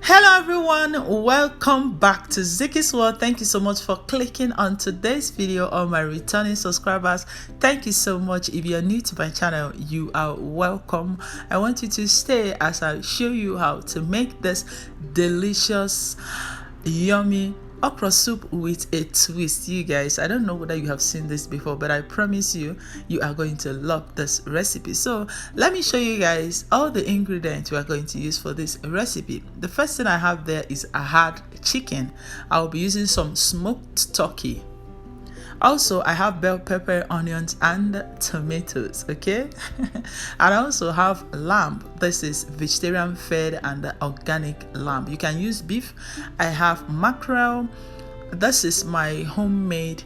Hello everyone, welcome back to ZIKKIE'S World. Thank you so much for clicking on today's video. All my returning subscribers, thank you so much. If you're new to my channel, you are welcome. I want you to stay as I show you how to make this delicious, yummy okra soup with a twist. You guys, I don't know whether you have seen this before, but I promise you, you are going to love this recipe. So let me show you guys all the ingredients we are going to use for this recipe. The first thing I have there is a hard chicken. I'll be using some smoked turkey. Also, I have bell pepper, onions, and tomatoes. Okay. And I also have lamb. This is vegetarian fed and organic lamb. You can use beef. I have mackerel. This is my homemade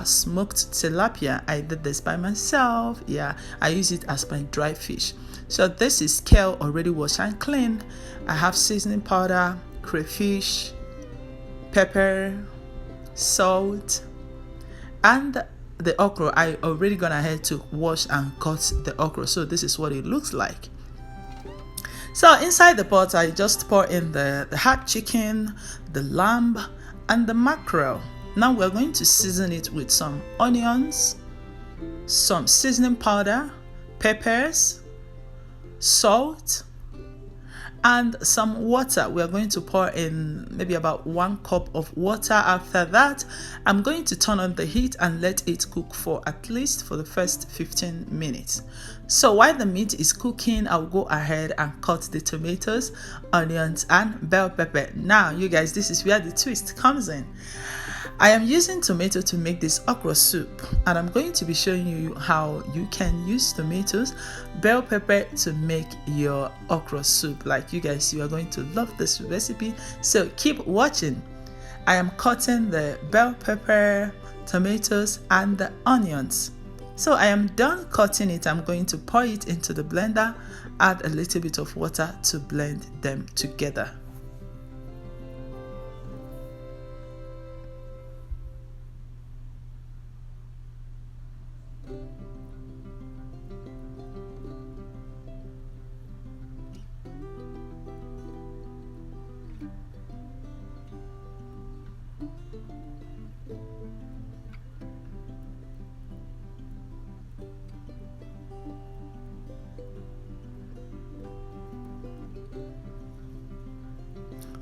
smoked tilapia. I did this by myself. Yeah, I use it as my dry fish. So this is kale already washed and cleaned. I have seasoning powder, crayfish, pepper, salt, and the okra. I already gone ahead to wash and cut the okra, so this is what it looks like. So inside the pot, I just pour in the hard chicken, the lamb, and the mackerel. Now we're going to season it with some onions, some seasoning powder, peppers, salt, and some water. We are going to pour in maybe about 1 cup of water. After that, I'm going to turn on the heat and let it cook for at least for the first 15 minutes. So while the meat is cooking, I'll go ahead and cut the tomatoes, onions, and bell pepper. Now you guys, this is where the twist comes in. I am using tomato to make this okra soup, and I'm going to be showing you how you can use tomatoes, bell pepper to make your okra soup. Like you guys, you are going to love this recipe, so keep watching. I am cutting the bell pepper, tomatoes, and the onions. So I am done cutting it. I'm going to pour it into the blender, add a little bit of water to blend them together.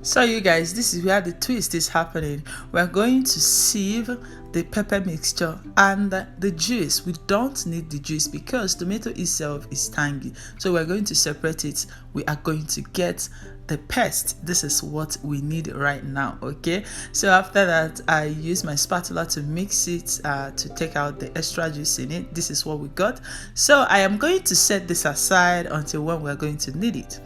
So you guys, this is where the twist is happening. We're going to sieve the pepper mixture and the juice. We don't need the juice because tomato itself is tangy, so we're going to separate it. We are going to get the paste. This is what we need right now. Okay, so after that, I use my spatula to mix it to take out the extra juice in it. This is what we got. So I am going to set this aside until when we're going to need it.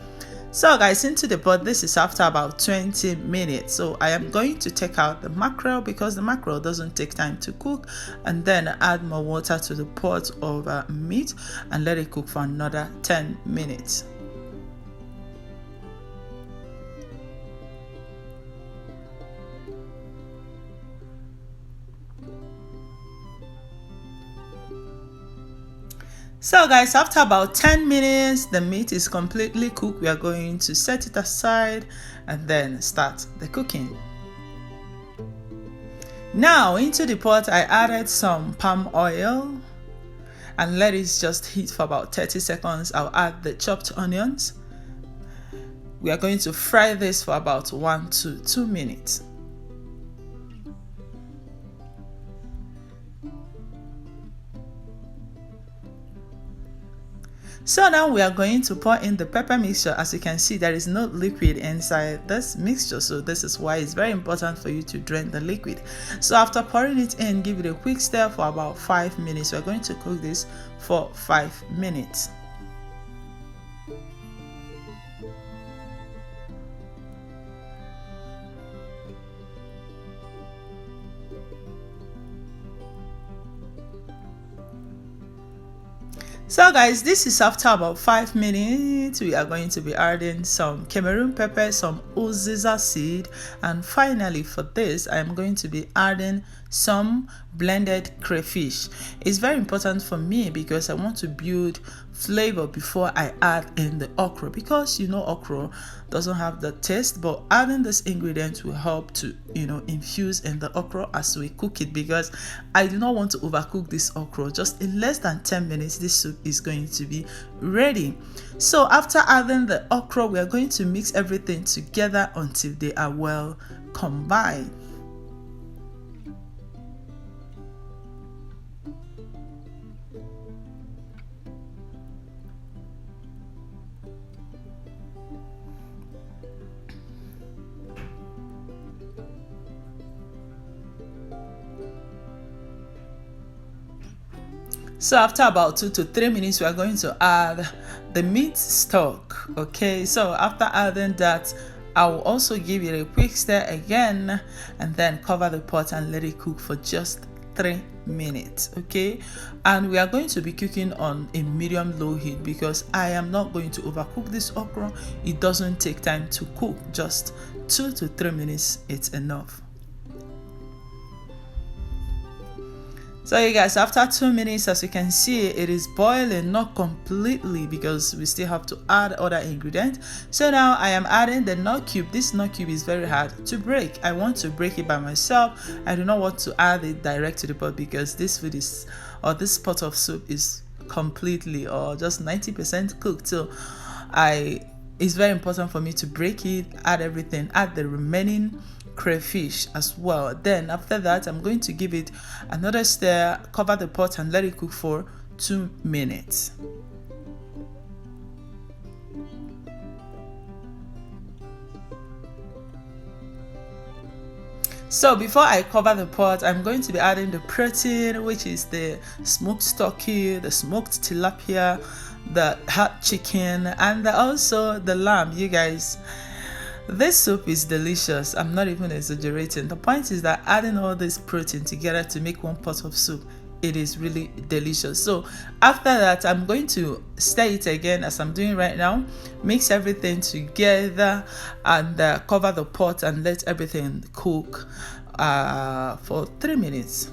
So guys, into the pot, this is after about 20 minutes. So I am going to take out the mackerel because the mackerel doesn't take time to cook, and then add more water to the pot of meat and let it cook for another 10 minutes. So guys, after about 10 minutes, the meat is completely cooked. We are going to set it aside and then start the cooking. Now into the pot, I added some palm oil and let it just heat for about 30 seconds. I'll add the chopped onions. We are going to fry this for about 1 to 2 minutes. So now we are going to pour in the pepper mixture. As you can see, there is no liquid inside this mixture, so this is why it's very important for you to drain the liquid. So after pouring it in, give it a quick stir for about 5 minutes. We're going to cook this for 5 minutes. So guys, this is after about 5 minutes. We are going to be adding some Cameroon pepper, some uziza seed, and finally for this I am going to be adding some blended crayfish. It's very important for me because I want to build flavor before I add in the okra, because you know okra doesn't have the taste, but adding this ingredient will help to infuse in the okra as we cook it, because I do not want to overcook this okra. Just in less than 10 minutes this soup is going to be ready. So after adding the okra, we are going to mix everything together until they are well combined. So after about 2 to 3 minutes, we are going to add the meat stock. Okay, so after adding that, I will also give it a quick stir again and then cover the pot and let it cook for just 3 minutes. Okay, and we are going to be cooking on a medium low heat because I am not going to overcook this okra. It doesn't take time to cook, just 2 to 3 minutes, it's enough. So you guys, after 2 minutes, as you can see, it is boiling, not completely because we still have to add other ingredients. So now I am adding the nut cube. This nut cube is very hard to break. I want to break it by myself. I do not want to add it direct to the pot because this food is, or this pot of soup is completely or just 90% cooked. So it's very important for me to break it, add everything, add the remaining crayfish as well. Then after that, I'm going to give it another stir, cover the pot and let it cook for 2 minutes. So before I cover the pot, I'm going to be adding the protein, which is the smoked turkey, the smoked tilapia, the hot chicken, and also the lamb. You guys, this soup is delicious. I'm not even exaggerating. The point is that adding all this protein together to make one pot of soup, it is really delicious. So after that, I'm going to stir it again as I'm doing right now, mix everything together and cover the pot and let everything cook for 3 minutes.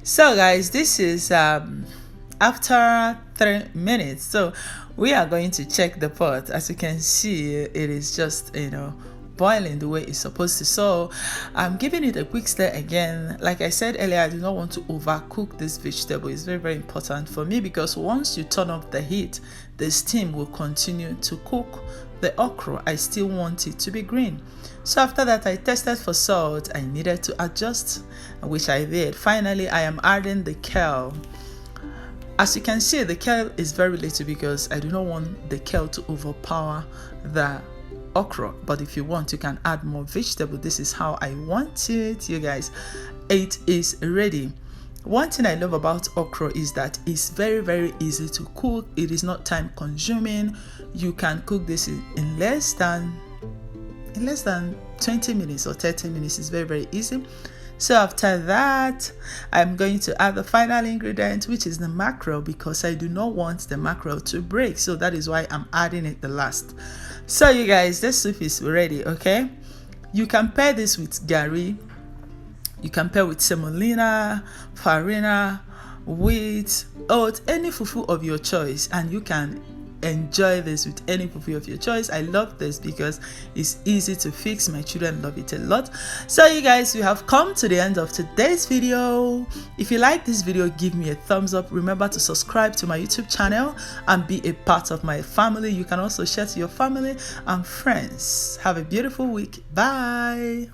So guys, this is after 3 minutes. So we are going to check the pot. As you can see, it is just boiling the way it's supposed to. So I'm giving it a quick stir again. Like I said earlier, I do not want to overcook this vegetable. It's very, very important for me because once you turn off the heat, the steam will continue to cook the okra. I still want it to be green. So after that, I tested for salt. I needed to adjust, which I did. Finally, I am adding the kale. As you can see, the kale is very little because I do not want the kale to overpower the okra. But if you want, you can add more vegetable. This is how I want it, you guys. It is ready. One thing I love about okra is that it's very, very easy to cook. It is not time consuming. You can cook this in less than 20 minutes or 30 minutes. Is very, very easy. So after that, I'm going to add the final ingredient, which is the mackerel, because I do not want the mackerel to break. So that is why I'm adding it the last. So you guys, this soup is ready. Okay, you can pair this with gari, you can pair with semolina, farina, wheat, oat, any fufu of your choice, and you can enjoy this with any fufu of your choice. I love this because it's easy to fix. My children love it a lot. So you guys, we have come to the end of today's video. If you like this video, give me a thumbs up. Remember to subscribe to my YouTube channel and be a part of my family. You can also share to your family and friends. Have a beautiful week. Bye.